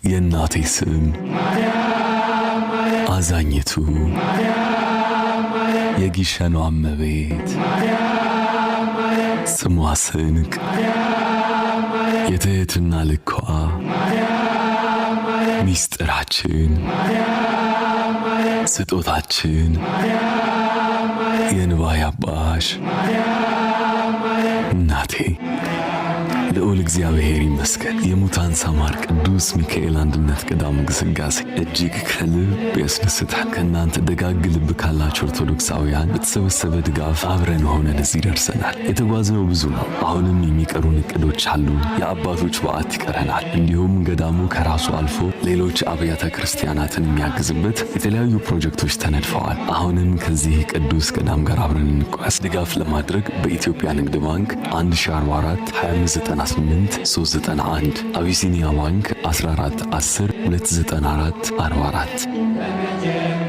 የእናቴ ስም አዛኝቱ የጊሸኗ እመቤት ስሟ ስንቅ የትህትና ልኳ ሚስጥራችን ስጦታችን የእንባ አባሽ እናቴ ልዑል እግዚአብሔር ይመስገን። የሙታን ሳማር ቅዱስ ሚካኤል አንድነት ገዳም ግስጋሴ እጅግ ከልብ ያስደስታል። ከእናንተ ደጋግ ልብ ካላችሁ ኦርቶዶክሳውያን በተሰበሰበ ድጋፍ አብረን ሆነን እዚህ ደርሰናል። የተጓዝነው ብዙ ነው። አሁንም የሚቀሩን እቅዶች አሉ። የአባቶች በዓት ይቀረናል። እንዲሁም ገዳሙ ከራሱ አልፎ ሌሎች አብያተ ክርስቲያናትን የሚያግዝበት የተለያዩ ፕሮጀክቶች ተነድፈዋል። አሁንም ከዚህ ቅዱስ ገዳም ጋር አብረን እንጓዝ። ድጋፍ ለማድረግ በኢትዮጵያ ንግድ ባንክ 1044 2598 391 አቢሲኒያ ባንክ 14 10 294 44